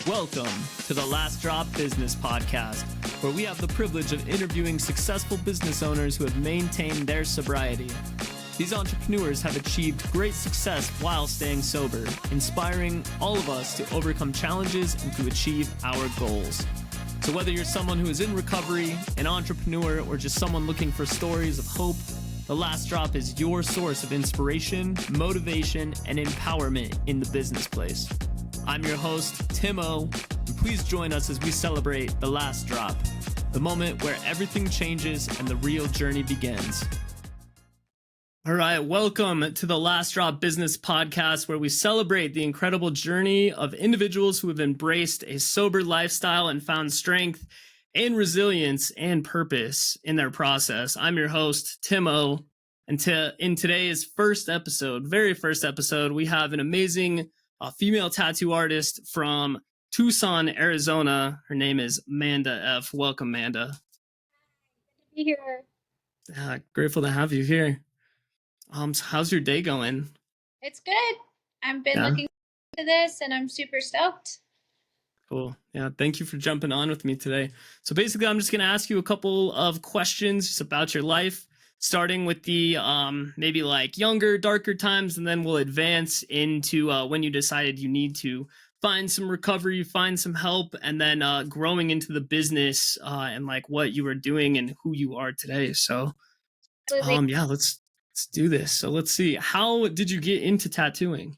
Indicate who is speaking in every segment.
Speaker 1: Welcome to the Last Drop Business Podcast, where we have the privilege of interviewing successful business owners who have maintained their sobriety. These entrepreneurs have achieved great success while staying sober, inspiring all of us to overcome challenges and to achieve our goals. So whether you're someone who is in recovery, an entrepreneur, or just someone looking for stories of hope, The Last Drop is your source of inspiration, motivation, and empowerment in the business place. I'm your host, Timo, and please join us as we celebrate The Last Drop, the moment where everything changes and the real journey begins. All right, welcome to the Last Drop Business Podcast, where we celebrate the incredible journey of individuals who have embraced a sober lifestyle and found strength and resilience and purpose in their process. I'm your host, Timo, and in today's very first episode, we have an amazing female tattoo artist from Tucson, Arizona. Her name is Manda F. Welcome, Manda.
Speaker 2: Good to be here.
Speaker 1: Grateful to have you here. How's your day going?
Speaker 2: It's good. I've been looking forward to this, and I'm super stoked.
Speaker 1: Cool. Yeah, thank you for jumping on with me today. So basically, I'm just going to ask you a couple of questions just about your life, starting with the maybe like younger, darker times, and then we'll advance into when you decided you need to find some recovery, find some help, and then growing into the business and like what you were doing and who you are today. So let's do this. So let's see. How did you get into tattooing?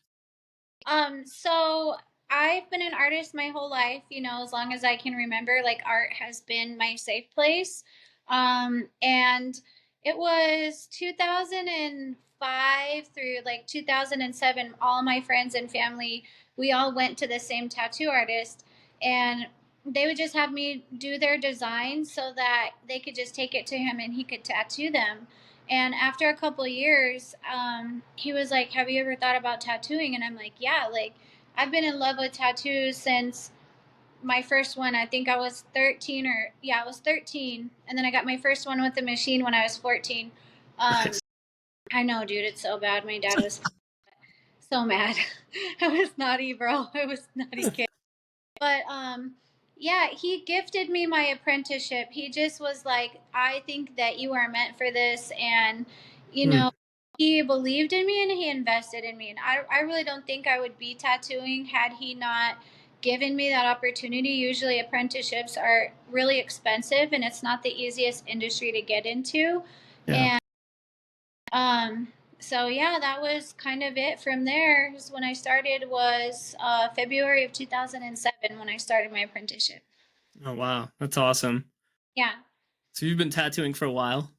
Speaker 2: So I've been an artist my whole life, as long as I can remember. Like, art has been my safe place. And it was 2005 through like 2007. All my friends and family, we all went to the same tattoo artist, and they would just have me do their designs so that they could just take it to him and he could tattoo them. And after a couple of years, he was like, "Have you ever thought about tattooing?" And I'm like, "Yeah, like I've been in love with tattoos since my first one. I think I was 13 I was 13. And then I got my first one with the machine when I was 14.
Speaker 1: Nice.
Speaker 2: I know, dude, it's so bad. My dad was so mad. I was naughty, bro. I was naughty kid. But he gifted me my apprenticeship. He just was like, "I think that you are meant for this." And, he believed in me and he invested in me. And I really don't think I would be tattooing had he not given me that opportunity. Usually apprenticeships are really expensive and it's not the easiest industry to get into.
Speaker 1: Yeah.
Speaker 2: And that was kind of it from there. When I started was February of 2007 when I started my apprenticeship.
Speaker 1: Oh, wow. That's awesome.
Speaker 2: Yeah.
Speaker 1: So you've been tattooing for a while?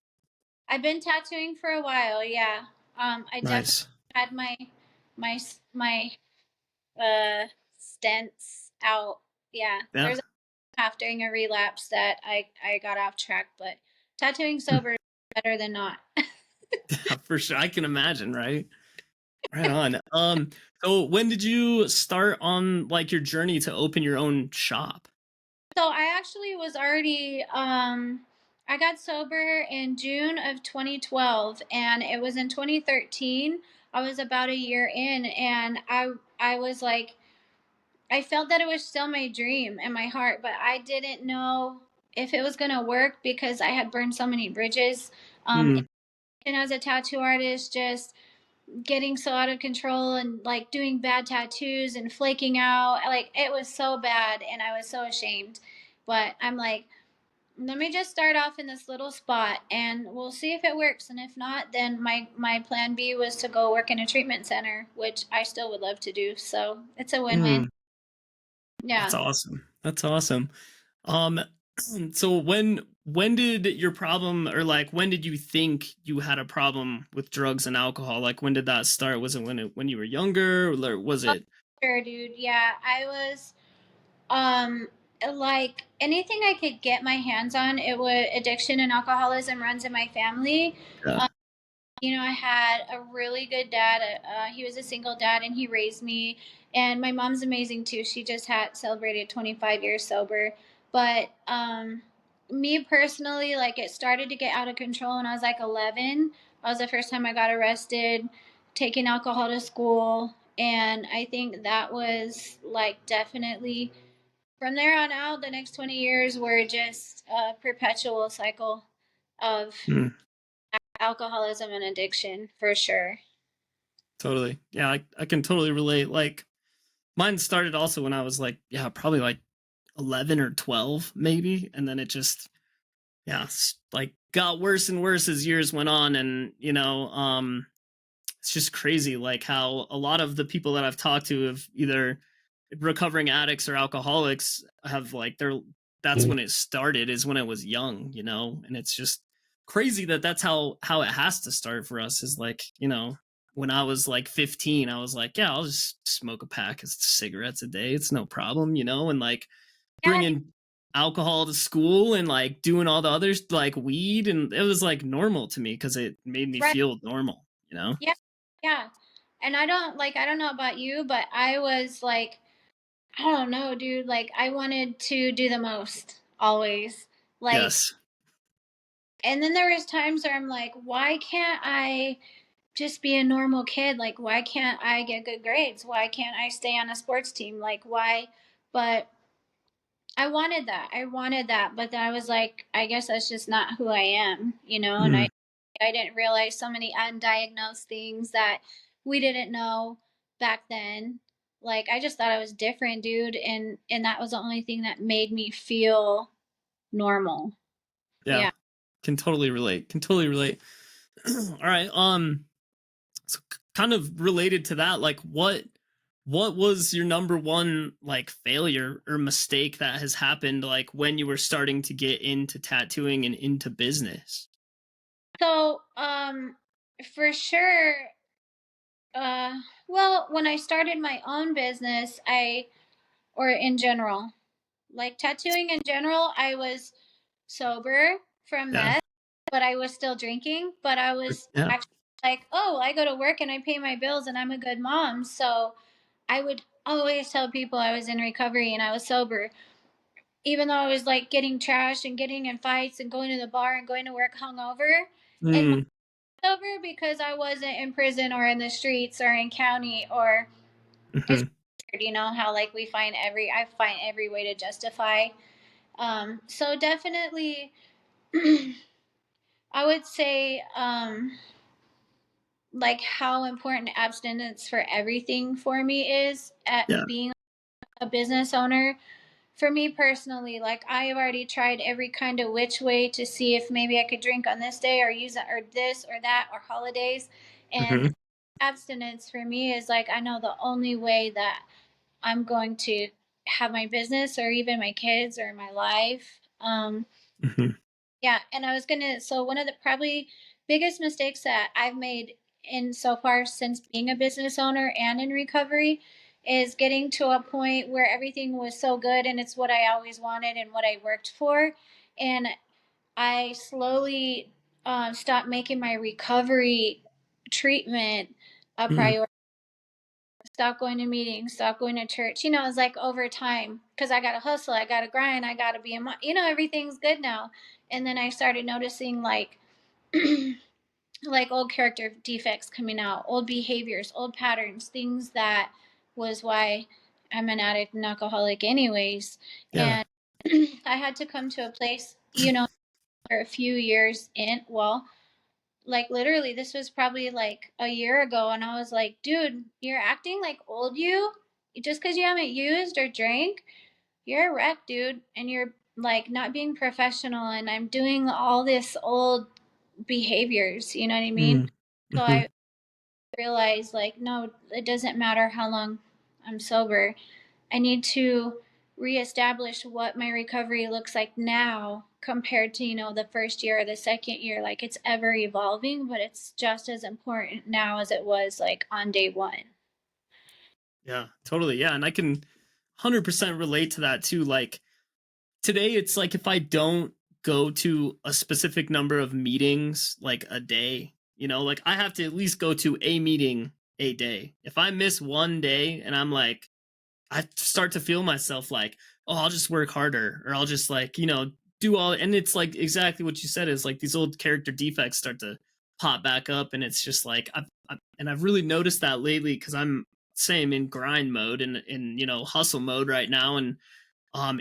Speaker 2: I've been tattooing for a while, yeah. I
Speaker 1: Nice.
Speaker 2: definitely had my stents out. Yeah. There's a half during a relapse that I got off track, but tattooing sober is better than not.
Speaker 1: Yeah, for sure. I can imagine, right? Right on. So when did you start on like your journey to open your own shop?
Speaker 2: So I actually was already I got sober in June of 2012, and it was in 2013. I was about a year in, and I was like, I felt that it was still my dream in my heart, but I didn't know if it was going to work because I had burned so many bridges. And as a tattoo artist, just getting so out of control and like doing bad tattoos and flaking out, like it was so bad and I was so ashamed. But I'm like, let me just start off in this little spot and we'll see if it works. And if not, then my plan B was to go work in a treatment center, which I still would love to do. So it's a win-win. Yeah.
Speaker 1: That's awesome. So when did your problem, or like when did you think you had a problem with drugs and alcohol? Like when did that start? Was it when you were younger, or was it?
Speaker 2: Sure, dude. Yeah, I was like anything I could get my hands on. It would addiction and alcoholism runs in my family.
Speaker 1: Yeah.
Speaker 2: I had a really good dad. He was a single dad and he raised me. And my mom's amazing too. She just had celebrated 25 years sober. But me personally, like it started to get out of control when I was like 11. That was the first time I got arrested, taking alcohol to school. And I think that was like definitely from there on out, the next 20 years were just a perpetual cycle of
Speaker 1: Mm,
Speaker 2: alcoholism and addiction, for sure.
Speaker 1: totally. Yeah, I can totally relate. Like mine started also when I was like, yeah, probably like 11 or 12 maybe, and then it just like got worse and worse as years went on. And it's just crazy like how a lot of the people that I've talked to have either recovering addicts or alcoholics have like that's when it started, is when it was young, and it's just crazy that that's how it has to start for us, is like, when I was like 15, I was like, yeah, I'll just smoke a pack of cigarettes a day, it's no problem, and like
Speaker 2: Yeah,
Speaker 1: bringing alcohol to school and like doing all the others like weed, and it was like normal to me because it made me
Speaker 2: right.
Speaker 1: feel normal.
Speaker 2: Yeah, yeah. And I don't know about you, but I was like, I don't know, dude. Like, I wanted to do the most always. Like,
Speaker 1: Yes.
Speaker 2: and then there was times where I'm like, why can't I just be a normal kid? Like, why can't I get good grades? Why can't I stay on a sports team? Like, why? But I wanted that. I wanted that. But then I was like, I guess that's just not who I am, And
Speaker 1: Mm,
Speaker 2: I didn't realize so many undiagnosed things that we didn't know back then. Like, I just thought I was different, dude, and that was the only thing that made me feel normal.
Speaker 1: yeah.
Speaker 2: Yeah.
Speaker 1: Can totally relate. Can totally relate. All right. So kind of related to that, like what was your number one like failure or mistake that has happened like when you were starting to get into tattooing and into business?
Speaker 2: So, for sure, well, when I started my own business, or in general, like tattooing in general, I was sober from
Speaker 1: Yeah.
Speaker 2: meth, but I was still drinking. But I was
Speaker 1: Yeah.
Speaker 2: actually like, oh, I go to work and I pay my bills and I'm a good mom. So I would always tell people I was in recovery and I was sober, even though I was like getting trashed and getting in fights and going to the bar and going to work hungover. And
Speaker 1: Mm,
Speaker 2: sober because I wasn't in prison or in the streets or in county or it's
Speaker 1: hmm.
Speaker 2: weird, how like I find every way to justify. So definitely I would say like how important abstinence for everything for me is
Speaker 1: Yeah.
Speaker 2: at being a business owner. For me personally, like I have already tried every kind of which way to see if maybe I could drink on this day or use it or this or that or holidays. And
Speaker 1: Hmm.
Speaker 2: abstinence for me is like I know the only way that I'm going to have my business or even my kids or my life.
Speaker 1: Hmm.
Speaker 2: Yeah, and I was gonna. So one of the probably biggest mistakes that I've made in so far since being a business owner and in recovery is getting to a point where everything was so good and it's what I always wanted and what I worked for, and I slowly stopped making my recovery treatment a
Speaker 1: Mm,
Speaker 2: priority. Stop going to meetings, stop going to church. It's like over time because I got to hustle, I got to grind, I got to be everything's good now. And then I started noticing like, like old character defects coming out, old behaviors, old patterns, things that was why I'm an addict and alcoholic, anyways.
Speaker 1: yeah.
Speaker 2: And I had to come to a place, for a few years in, well, like literally this was probably like a year ago and I was like, dude, you're acting like old you just because you haven't used or drank. You're a wreck, dude, and you're like not being professional and I'm doing all this old behaviors, you know what I mean?
Speaker 1: Mm,
Speaker 2: So
Speaker 1: hmm.
Speaker 2: I realized like no, it doesn't matter how long I'm sober. I need to reestablish what my recovery looks like now compared to, the first year or the second year. Like it's ever evolving, but it's just as important now as it was like on day one.
Speaker 1: Yeah, totally. Yeah, and I can 100% relate to that too. Like today it's like if I don't go to a specific number of meetings like a day, like I have to at least go to a meeting a day. If I miss one day and I'm like, I start to feel myself like, oh, I'll just work harder, or I'll just like, do all, and it's like exactly what you said, is like these old character defects start to pop back up, and it's just like, I've really noticed that lately because I'm same in grind mode and in hustle mode right now, and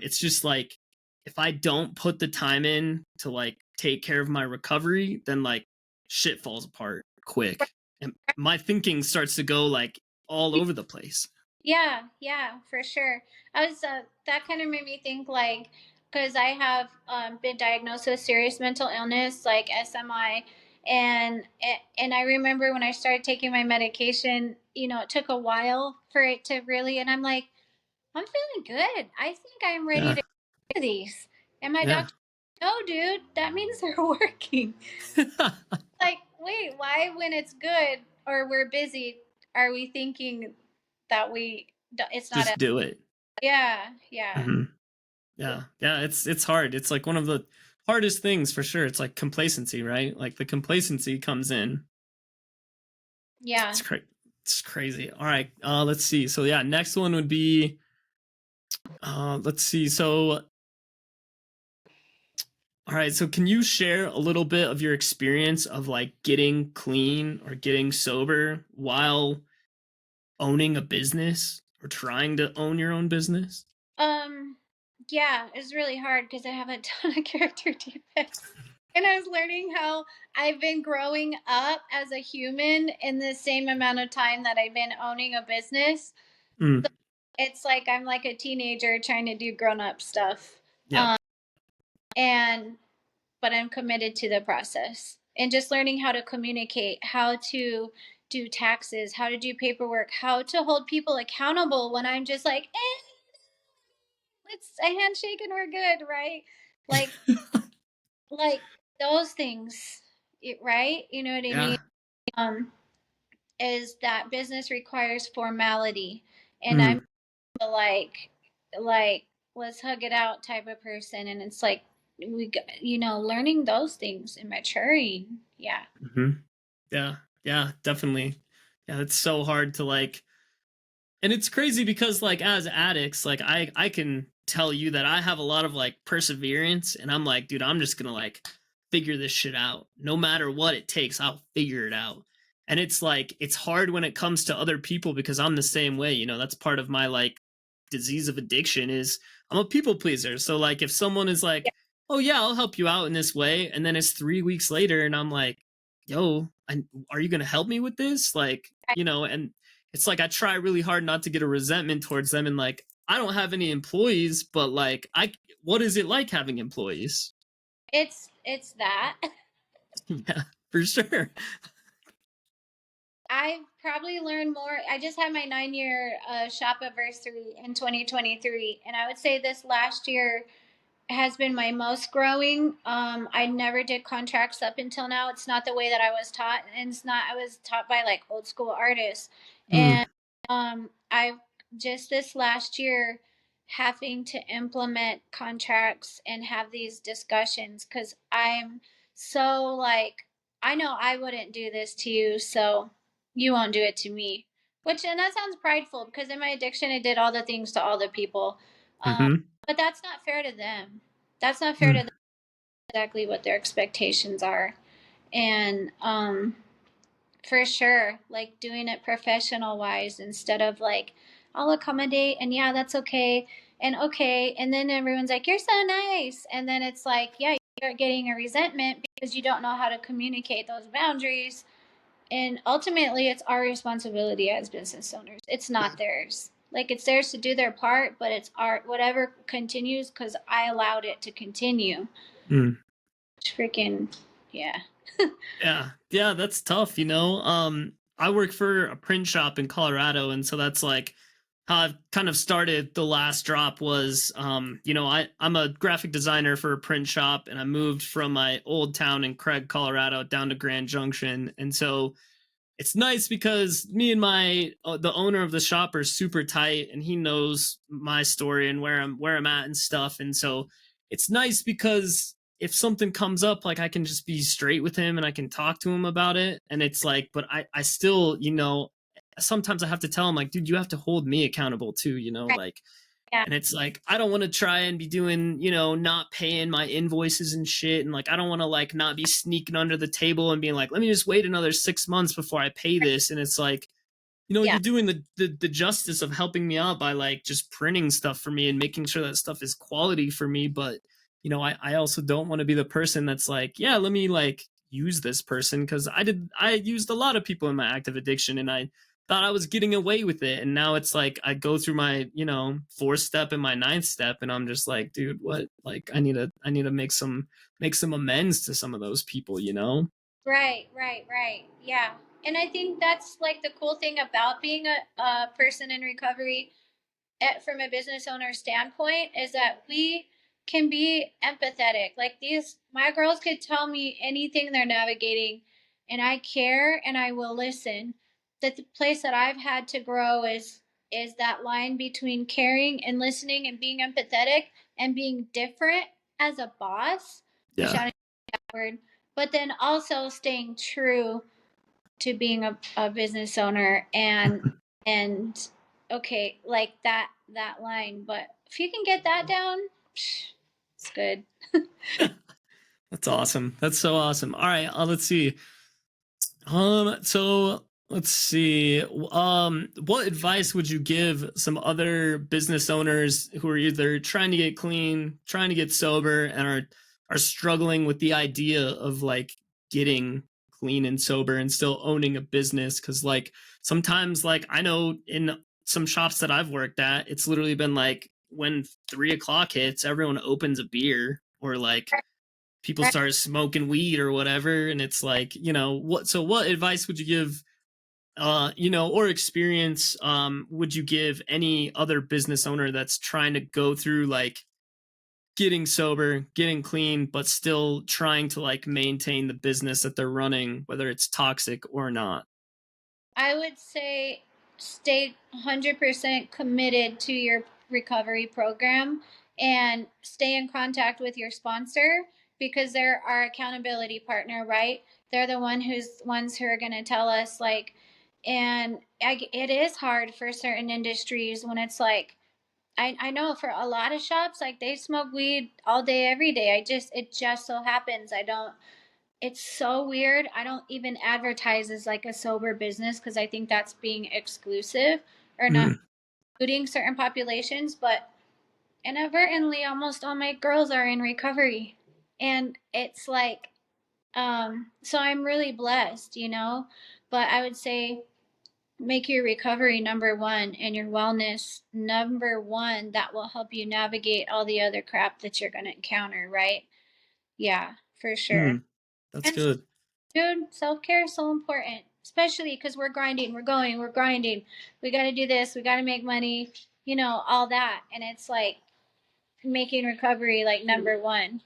Speaker 1: it's just like if I don't put the time in to like take care of my recovery, then like shit falls apart quick. And my thinking starts to go like all over the place.
Speaker 2: Yeah, yeah, for sure. I was that kind of made me think like because I have been diagnosed with serious mental illness like SMI, and I remember when I started taking my medication, it took a while for it to really, and I'm like, I'm feeling good. I think I'm ready
Speaker 1: Yeah.
Speaker 2: to do these. And my
Speaker 1: Yeah.
Speaker 2: doctor, no, dude, that means they're working. Like, wait, why when it's good or we're busy are we thinking that it's not a
Speaker 1: Just do it.
Speaker 2: yeah, yeah,
Speaker 1: Hmm. Yeah. Yeah. It's hard. It's like one of the hardest things for sure. It's like complacency, right? Like the complacency comes in.
Speaker 2: yeah.
Speaker 1: It's crazy. It's crazy. All right. Let's see. So yeah, next one would be let's see. So all right, so can you share a little bit of your experience of like getting clean or getting sober while owning a business or trying to own your own business?
Speaker 2: Um, yeah, it's really hard because I have a ton of character defects. And I was learning how I've been growing up as a human in the same amount of time that I've been owning a business.
Speaker 1: Mm,
Speaker 2: It's like I'm like a teenager trying to do grown up stuff.
Speaker 1: yeah.
Speaker 2: And but I'm committed to the process and just learning how to communicate, how to do taxes, how to do paperwork, how to hold people accountable when I'm just like, let's a handshake and we're good, right? Like, like those things, right? You know what I mean?
Speaker 1: Yeah.
Speaker 2: Um, is that business requires formality, and I'm
Speaker 1: Mm,
Speaker 2: like, like let's hug it out type of person, and it's like learning those things and maturing. Yeah.
Speaker 1: hmm. Yeah. Yeah, definitely. Yeah, it's so hard to like, and it's crazy because like as addicts, like I can tell you that I have a lot of like perseverance, and I'm like, dude, I'm just gonna like figure this shit out no matter what it takes. I'll figure it out. And it's like it's hard when it comes to other people because I'm the same way. That's part of my like disease of addiction is I'm a people pleaser. So like if someone is like, oh yeah, I'll help you out in this way, and then it's 3 weeks later and I'm like, yo, are you gonna help me with this, like, and it's like I try really hard not to get a resentment towards them, and like I don't have any employees, but like I what is it like having employees?
Speaker 2: It's that.
Speaker 1: Yeah, for sure.
Speaker 2: I've probably learned more. I just had my 9-year shop anniversary in 2023, and I would say this last year has been my most growing. I never did contracts up until now. It's not the way that I was taught, and it's not. I was taught by like old school artists,
Speaker 1: Mm,
Speaker 2: and I've just this last year having to implement contracts and have these discussions because I'm so like I know I wouldn't do this to you, so you won't do it to me. Which and that sounds prideful because in my addiction I did all the things to all the people. Um,
Speaker 1: mm-hmm,
Speaker 2: but that's not fair to them. That's not fair to
Speaker 1: mm,
Speaker 2: them exactly what their expectations are. And for sure, like doing it professional wise instead of like, I'll accommodate and yeah, that's okay. And okay. And then everyone's like, you're so nice. And then it's like, yeah, you start getting a resentment because you don't know how to communicate those boundaries. And ultimately, it's our responsibility as business owners. It's not theirs. Like it's theirs to do their part, but it's our whatever continues because I allowed it to continue.
Speaker 1: mm.
Speaker 2: It's freaking yeah.
Speaker 1: Yeah, yeah, that's tough. I work for a print shop in Colorado, and so that's like how I've kind of started. The last drop was, I'm a graphic designer for a print shop, and I moved from my old town in Craig, Colorado, down to Grand Junction, and so it's nice because me and my the owner of the shop are super tight, and he knows my story and where I'm at and stuff. And so it's nice because if something comes up, like I can just be straight with him and I can talk to him about it. And it's like, but I still, sometimes I have to tell him like, dude, you have to hold me accountable too,
Speaker 2: Right.
Speaker 1: like.
Speaker 2: Yeah.
Speaker 1: And it's like I don't want to try and be doing, not paying my invoices and shit. And like I don't want to like not be sneaking under the table and being like, let me just wait another 6 months before I pay this. And it's like
Speaker 2: Yeah.
Speaker 1: you're doing the justice of helping me out by like just printing stuff for me and making sure that stuff is quality for me. But, I also don't want to be the person that's like, yeah, let me like use this person because I used a lot of people in my active addiction and I thought I was getting away with it. And now it's like I go through my, fourth step and my ninth step and I'm just like, dude, what? Like I need to make some amends to some of those people.
Speaker 2: Right, right, right. Yeah. And I think that's like the cool thing about being a person in recovery from a business owner standpoint is that we can be empathetic. Like my girls could tell me anything they're navigating, and I care and I will listen. That the place that I've had to grow is that line between caring and listening and being empathetic and being different as a boss, which
Speaker 1: Yeah.
Speaker 2: I word, but then also staying true to being a business owner and okay, like that line. But if you can get that down, it's good.
Speaker 1: That's awesome. That's so awesome. All right, let's see. So let's see. What advice would you give some other business owners who are either trying to get clean, trying to get sober, and are struggling with the idea of like getting clean and sober and still owning a business? Because like sometimes, like I know in some shops that I've worked at, it's literally been like when 3 o'clock hits, everyone opens a beer or like people
Speaker 2: Right.
Speaker 1: start smoking weed or whatever, and it's like, what advice would you give, or experience would you give any other business owner that's trying to go through like getting sober, getting clean, but still trying to like maintain the business that they're running, whether it's toxic or not?
Speaker 2: I would say stay 100% committed to your recovery program and stay in contact with your sponsor because they're our accountability partner, right? They're the ones who are going to tell us like, and it is hard for certain industries when it's like, I know for a lot of shops, like they smoke weed all day, every day. It just so happens I don't, it's so weird. I don't even advertise as like a sober business because I think that's being exclusive or not
Speaker 1: Mm,
Speaker 2: including certain populations. But inadvertently, almost all my girls are in recovery. And it's like, so I'm really blessed. But I would say make your recovery number one and your wellness number one. That will help you navigate all the other crap that you're going to encounter, right? Yeah, for sure.
Speaker 1: mm, that's
Speaker 2: And
Speaker 1: good.
Speaker 2: dude, self care is so important, especially because we're grinding, we're grinding. We got to do this, we got to make money, all that. And it's like making recovery like number one.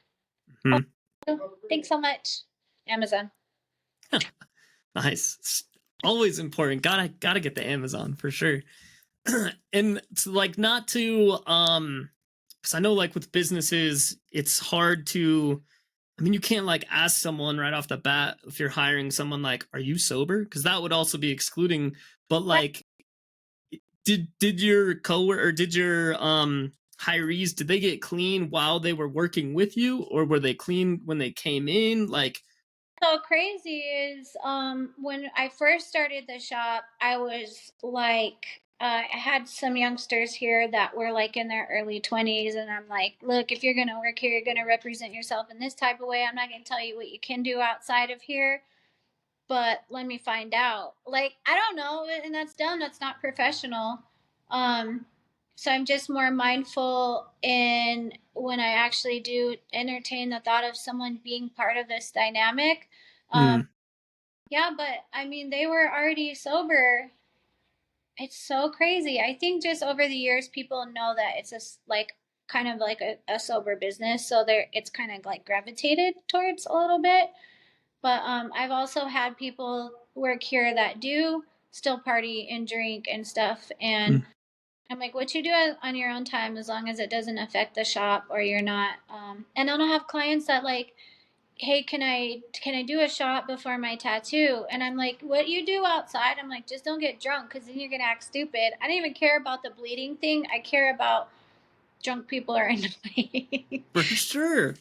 Speaker 2: Oh,
Speaker 1: Mhm.
Speaker 2: thanks so much, Amazon.
Speaker 1: Nice. It's always important. Gotta get the Amazon for sure. And it's like not to because I know like with businesses it's hard to, I mean, you can't like ask someone right off the bat if you're hiring someone like, are you sober? Because that would also be excluding. But like, did your coworker or did your hirees, did they get clean while they were working with you, or were they clean when they came in? Like,
Speaker 2: So crazy is when I first started the shop, I was like I had some youngsters here that were like in their early 20s and I'm like, look, if you're going to work here, you're going to represent yourself in this type of way. I'm not going to tell you what you can do outside of here, but let me find out. Like, I don't know, and that's dumb. That's not professional. Um so I'm just more mindful in when I actually do entertain the thought of someone being part of this dynamic. Um
Speaker 1: hmm,
Speaker 2: yeah, but I mean, they were already sober. It's so crazy. I think just over the years, people know that it's just like kind of like a sober business, so it's kind of like gravitated towards a little bit. But I've also had people work here that do still party and drink and stuff, and
Speaker 1: hmm,
Speaker 2: I'm like, what you do on your own time, as long as it doesn't affect the shop or you're not. And then I'll have clients that like, hey, can I do a shot before my tattoo? And I'm like, what you do outside? I'm like, just don't get drunk because then you're gonna act stupid. I don't even care about the bleeding thing. I care about drunk people are annoying.
Speaker 1: for sure.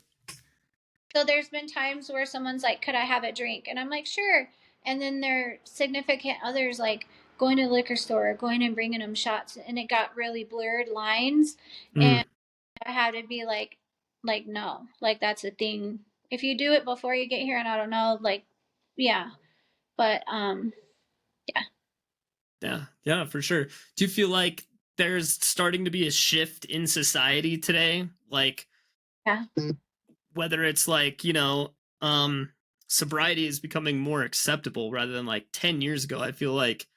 Speaker 2: So there's been times where someone's like, could I have a drink? And I'm like, sure. And then their significant others like, going to the liquor store, going and bringing them shots, and it got really blurred lines,
Speaker 1: Mm.
Speaker 2: and I had to be like no, like that's a thing. If you do it before you get here, and I don't know, like, yeah, but yeah,
Speaker 1: Yeah, yeah, for sure. Do you feel like there's starting to be a shift in society today? Like,
Speaker 2: yeah,
Speaker 1: whether it's like, sobriety is becoming more acceptable rather than like 10 years ago. I feel like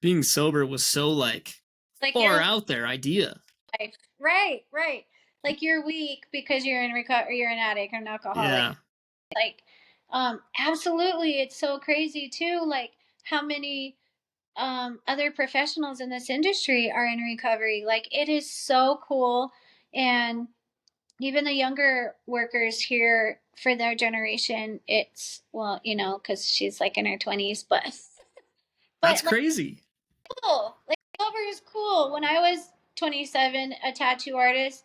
Speaker 1: being sober was so like
Speaker 2: like
Speaker 1: far
Speaker 2: you're
Speaker 1: out there idea.
Speaker 2: life, right, right. Like you're weak because you're in recovery, you're an addict or an alcoholic.
Speaker 1: Yeah.
Speaker 2: Like, absolutely, it's so crazy too. Like how many other professionals in this industry are in recovery. Like it is so cool, and even the younger workers here for their generation, it's well, because she's like in her 20s, but
Speaker 1: That's
Speaker 2: like
Speaker 1: crazy.
Speaker 2: cool. Like Silver is cool. When I was 27, a tattoo artist,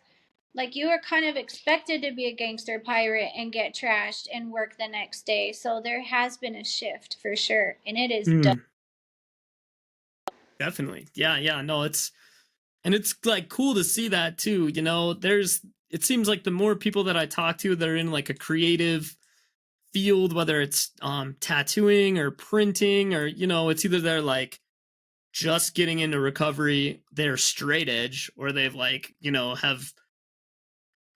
Speaker 2: like you were kind of expected to be a gangster pirate and get trashed and work the next day. So there has been a shift for sure, and it is dope.
Speaker 1: Mm, definitely. Yeah, yeah. No, it's like cool to see that too. It seems like the more people that I talk to that are in like a creative field, whether it's tattooing or printing, or it's either they're like just getting into recovery, they're straight edge, or they've like have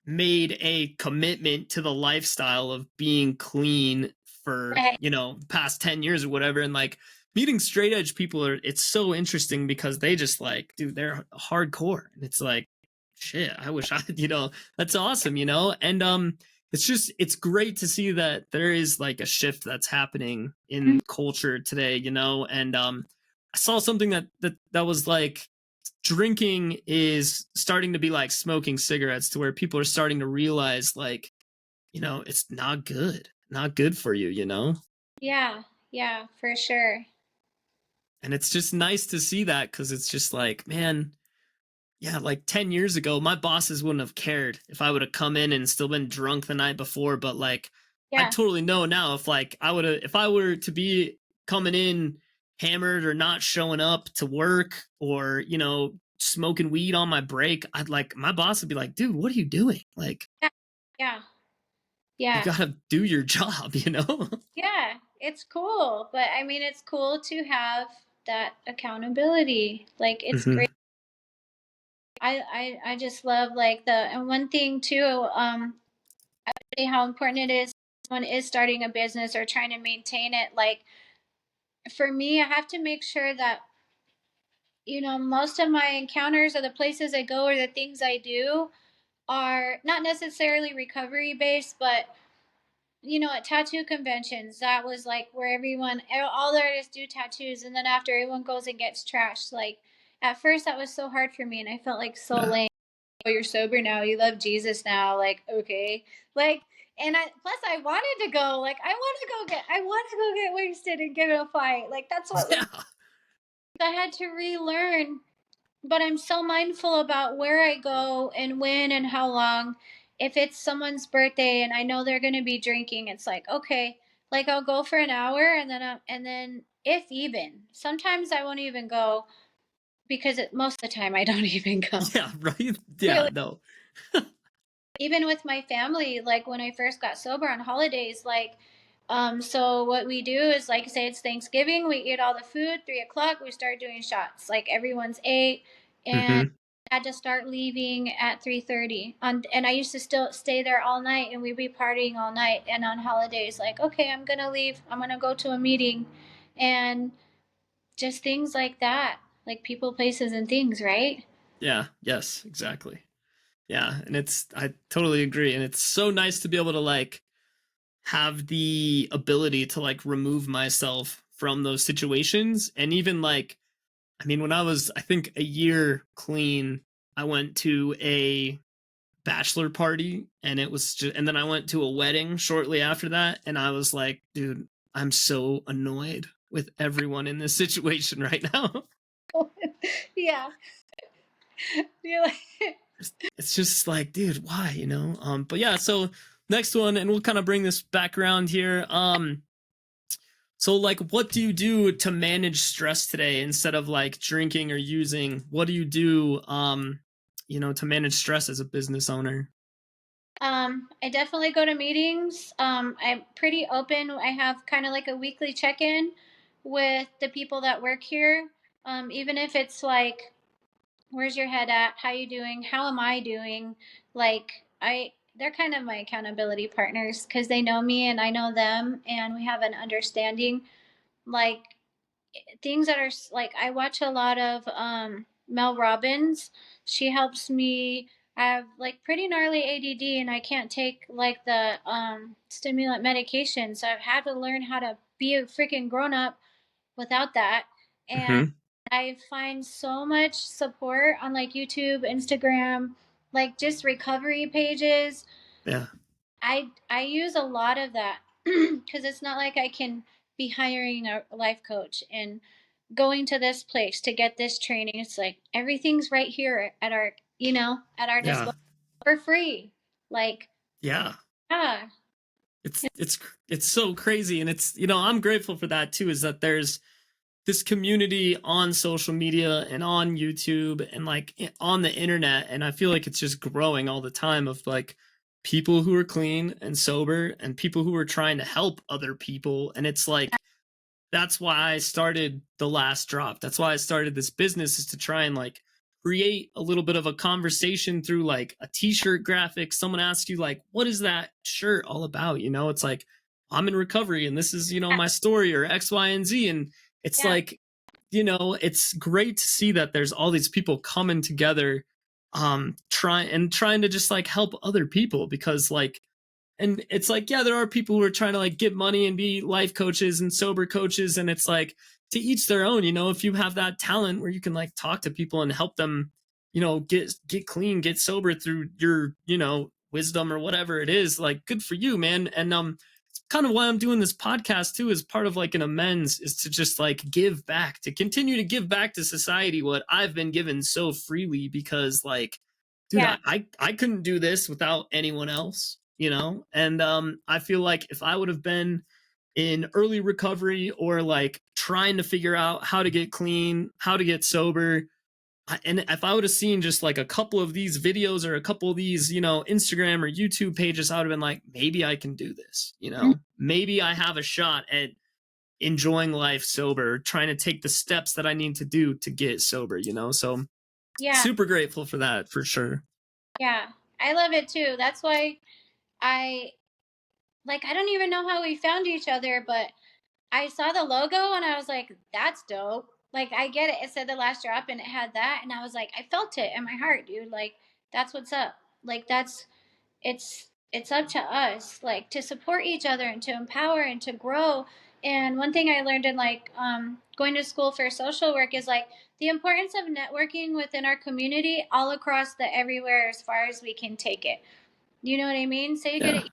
Speaker 1: made a commitment to the lifestyle of being clean for
Speaker 2: Right.
Speaker 1: past 10 years or whatever. And like meeting straight edge people it's so interesting because they just like, dude, they're hardcore, and it's like, shit, I wish I that's awesome. And it's great to see that there is like a shift that's happening in culture today. And I saw something that was like, drinking is starting to be like smoking cigarettes, to where people are starting to realize like, it's not good for you,
Speaker 2: Yeah, yeah, for sure.
Speaker 1: and it's just nice to see that, because it's just like, man, yeah, like 10 years ago my bosses wouldn't have cared if I would have come in and still been drunk the night before, but like I
Speaker 2: Yeah,
Speaker 1: totally know now, if I were to be coming in hammered or not showing up to work, or smoking weed on my break, I'd like, my boss would be like, dude, what are you doing? Like,
Speaker 2: yeah, yeah,
Speaker 1: you
Speaker 2: yeah,
Speaker 1: gotta do your job.
Speaker 2: yeah. It's cool, but I mean, it's cool to have that accountability. Like, it's great.
Speaker 1: Hmm.
Speaker 2: I just love like and one thing too. How important it is when someone is starting a business or trying to maintain it. Like for me, I have to make sure that most of my encounters or the places I go or the things I do are not necessarily recovery based, but at tattoo conventions, that was like where all the artists do tattoos, and then after everyone goes and gets trashed. Like at first, that was so hard for me, and I felt like so
Speaker 1: Yeah.
Speaker 2: lame. Oh, you're sober now. You love Jesus now. Like okay, like, and I wanted to go. Like I want to go get wasted and give it a fight. Like that's what
Speaker 1: Yeah.
Speaker 2: I had to relearn, but I'm so mindful about where I go and when and how long. If it's someone's birthday and I know they're going to be drinking, it's like, okay, like I'll go for an hour, and then if even, sometimes I won't even go because most of the time I don't even go.
Speaker 1: Yeah, right. Yeah,
Speaker 2: Really,
Speaker 1: no.
Speaker 2: even with my family, like when I first got sober on holidays, like so what we do is, like, say it's Thanksgiving, we eat all the food, 3 o'clock, we start doing shots. Like everyone's ate, and
Speaker 1: Hmm.
Speaker 2: I had to start leaving at 3:30. And I used to still stay there all night, and we'd be partying all night. And on holidays, like, okay, I'm gonna leave. I'm gonna go to a meeting, and just things like that, like people, places, and things, right?
Speaker 1: Yeah, yes, exactly. Yeah, and I totally agree, and it's so nice to be able to like have the ability to like remove myself from those situations. And even like, I mean, when I was, I think, a year clean, I went to a bachelor party, and it was just, and then I went to a wedding shortly after that, and I was like, dude, I'm so annoyed with everyone in this situation right now.
Speaker 2: Yeah. You're like,
Speaker 1: It's just like, dude, why, but yeah, so next one, and we'll kind of bring this back around here. So like what do you do to manage stress today instead of like drinking or using? What do you do to manage stress as a business owner?
Speaker 2: I definitely go to meetings. I'm pretty open. I have kind of like a weekly check-in with the people that work here. Even if it's like, where's your head at? How you doing? How am I doing? They're kind of my accountability partners because they know me and I know them, and we have an understanding. Like things that are like, I watch a lot of Mel Robbins. She helps me. I have like pretty gnarly ADD and I can't take like the stimulant medication. So I've had to learn how to be a freaking grown up without that. And
Speaker 1: Hmm.
Speaker 2: I find so much support on like YouTube, Instagram, like just recovery pages.
Speaker 1: Yeah.
Speaker 2: I use a lot of that because it's not like I can be hiring a life coach and going to this place to get this training. It's like everything's right here at our, at our
Speaker 1: Yeah.
Speaker 2: disposal for free. Like,
Speaker 1: Yeah.
Speaker 2: ah,
Speaker 1: It's so crazy, and it's I'm grateful for that too, is that there's this community on social media and on YouTube and like on the internet, and I feel like it's just growing all the time of like people who are clean and sober and people who are trying to help other people. And it's like that's why I started the last drop. That's why I started this business, is to try and like create a little bit of a conversation through like a t-shirt graphic. Someone asks you like, what is that shirt all about? It's like, I'm in recovery and this is,
Speaker 2: yeah,
Speaker 1: my story, or X, Y, and Z. And it's
Speaker 2: yeah,
Speaker 1: like, it's great to see that there's all these people coming together, trying to just like help other people, because like, and it's like, yeah, there are people who are trying to like get money and be life coaches and sober coaches, and it's like, to each their own. If you have that talent where you can like talk to people and help them, get clean, get sober through your wisdom or whatever it is, like, good for you, man. And it's kind of why I'm doing this podcast too, is part of like an amends, is to just like give back, to continue to give back to society what I've been given so freely. Because like, dude,
Speaker 2: yeah,
Speaker 1: I couldn't do this without anyone else, and I feel like if I would have been in early recovery, or like trying to figure out how to get clean, how to get sober, and if I would have seen just like a couple of these videos or a couple of these, Instagram or YouTube pages, I would have been like, maybe I can do this,
Speaker 2: mm,
Speaker 1: maybe I have a shot at enjoying life sober, trying to take the steps that I need to do to get sober, so
Speaker 2: yeah,
Speaker 1: super grateful for that, for sure.
Speaker 2: yeah. I love it too. That's why I I don't even know how we found each other, but I saw the logo and I was like, that's dope. Like, I get it. It said the last drop and it had that. And I was like, I felt it in my heart, dude. Like, that's what's up. Like, it's up to us, like, to support each other and to empower and to grow. And one thing I learned in going to school for social work is like the importance of networking within our community all across the everywhere as far as we can take it. You know what I mean? Say you get
Speaker 1: Yeah.
Speaker 2: it,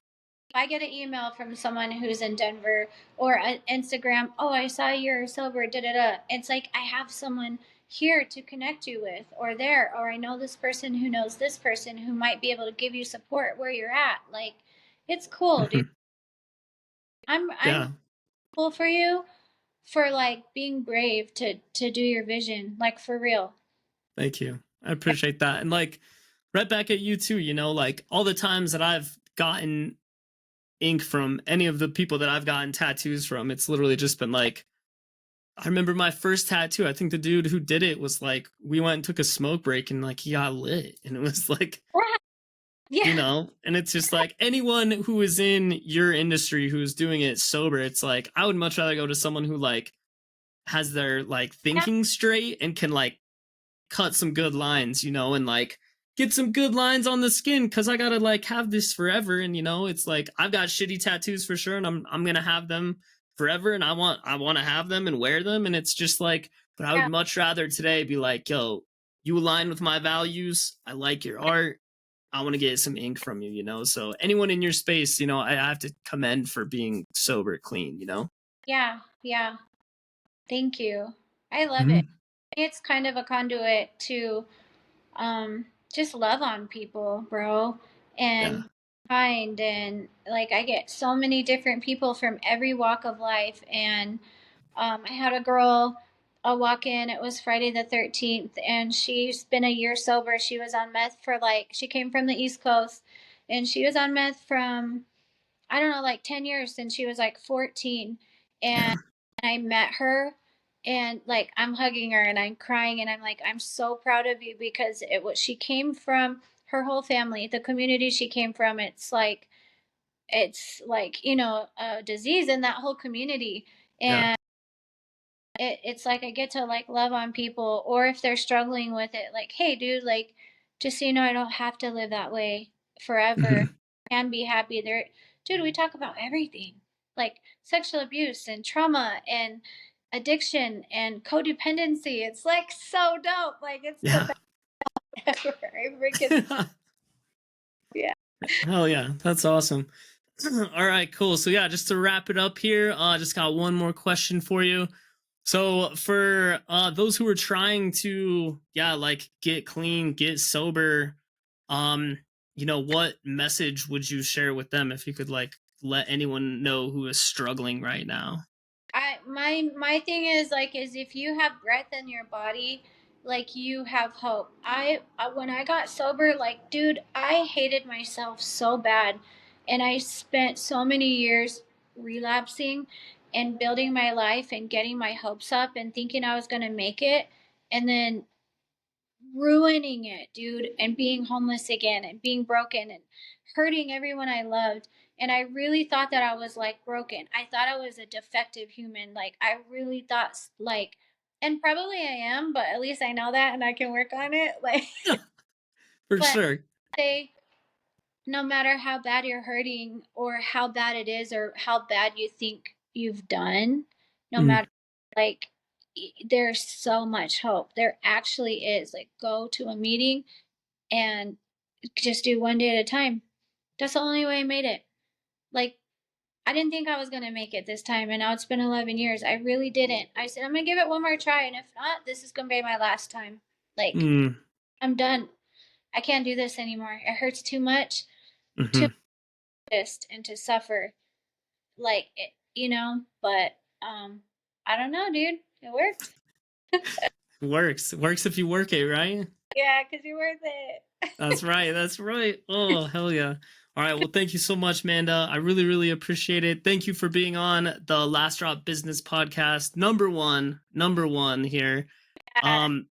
Speaker 2: I get an email from someone who's in Denver, or an Instagram, oh, I saw you're sober, da da da. It's like I have someone here to connect you with, or there, or I know this person who knows this person who might be able to give you support where you're at. Like, it's cool, dude.
Speaker 1: Mhm.
Speaker 2: I'm
Speaker 1: Yeah.
Speaker 2: cool for you for like being brave to do your vision, like for real.
Speaker 1: Thank you. I appreciate that. And like, right back at you too, like all the times that I've gotten ink from any of the people that I've gotten tattoos from, it's literally just been like, I remember my first tattoo. I think the dude who did it was like, we went and took a smoke break and like he got lit. And it was like,
Speaker 2: Yeah,
Speaker 1: and it's just like anyone who is in your industry who's doing it sober, it's like, I would much rather go to someone who like has their like
Speaker 2: yeah,
Speaker 1: thinking straight and can like cut some good lines, and like get some good lines on the skin, because I gotta like have this forever. And it's like I've got shitty tattoos for sure, and I'm gonna have them forever, and I want to have them and wear them. And it's just like, but I would
Speaker 2: yeah,
Speaker 1: much rather today be like, yo, you align with my values, I like your art, I want to get some ink from you, so anyone in your space, I have to commend for being sober clean.
Speaker 2: yeah, yeah. Thank you. I love it.
Speaker 1: Mhm.
Speaker 2: It's kind of a conduit to just love on people, bro,
Speaker 1: Yeah.
Speaker 2: and kind, and like I get so many different people from every walk of life. And I had a girl walk in. It was Friday the 13th, and she's been a year sober. She was on meth for like, she came from the East Coast, and she was on meth from, I don't know, like 10 years since she was like 14. And I met her, and like I'm hugging her and I'm crying, and I'm like, I'm so proud of you, because it was, she came from, her whole family, the community she came from, it's like, you know, a disease in that whole community.
Speaker 1: Yeah.
Speaker 2: And it's like I get to like love on people, or if they're struggling with it, like, hey dude, like, just so you know, I don't have to live that way forever.
Speaker 1: Mhm.
Speaker 2: I can be happy there. Dude, we talk about everything, like sexual abuse and trauma and addiction and codependency. It's like so dope. Like it's the
Speaker 1: Yeah.
Speaker 2: best ever. I freaking, yeah.
Speaker 1: Hell yeah, that's awesome. All right, cool. So yeah, just to wrap it up here, just got one more question for you. So for those who are trying to, yeah, like get clean, get sober, um, what message would you share with them if you could like let anyone know who is struggling right now?
Speaker 2: My thing is like, is if you have breath in your body, like you have hope. When I got sober, like dude, I hated myself so bad, and I spent so many years relapsing and building my life and getting my hopes up and thinking I was going to make it, and then ruining it, dude, and being homeless again and being broken and hurting everyone I loved. And I really thought that I was like broken. I thought I was a defective human. Like I really thought like, and probably I am, but at least I know that and I can work on it. Like,
Speaker 1: For
Speaker 2: but
Speaker 1: sure.
Speaker 2: say no matter how bad you're hurting or how bad it is or how bad you think you've done, no
Speaker 1: Mm.
Speaker 2: matter, like, there's so much hope. There actually is. Like go to a meeting and just do one day at a time. That's the only way I made it. Like, I didn't think I was going to make it this time, and now it's been 11 years. I really didn't. I said, I'm going to give it one more try, and if not, this is going to be my last time. Like,
Speaker 1: Mm.
Speaker 2: I'm done. I can't do this anymore. It hurts too much to
Speaker 1: Hmm.
Speaker 2: exist and to suffer. Like, it, you know, but I don't know, dude. It worked.
Speaker 1: Works. Works if you work it, right?
Speaker 2: Yeah, because you're worth it.
Speaker 1: That's right. That's right. Oh, hell yeah. All right. Well, thank you so much, Manda. I really, really appreciate it. Thank you for being on the Last Drop Business Podcast. Number one here.
Speaker 2: Yeah,
Speaker 1: Um,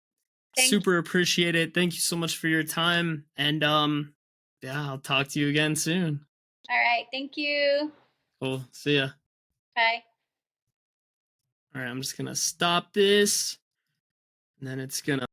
Speaker 2: thank you.
Speaker 1: Super appreciate it. Thank you so much for your time. And yeah, I'll talk to you again soon.
Speaker 2: All right. Thank you.
Speaker 1: Cool. See ya.
Speaker 2: Bye.
Speaker 1: All right, I'm just gonna stop this, and then it's gonna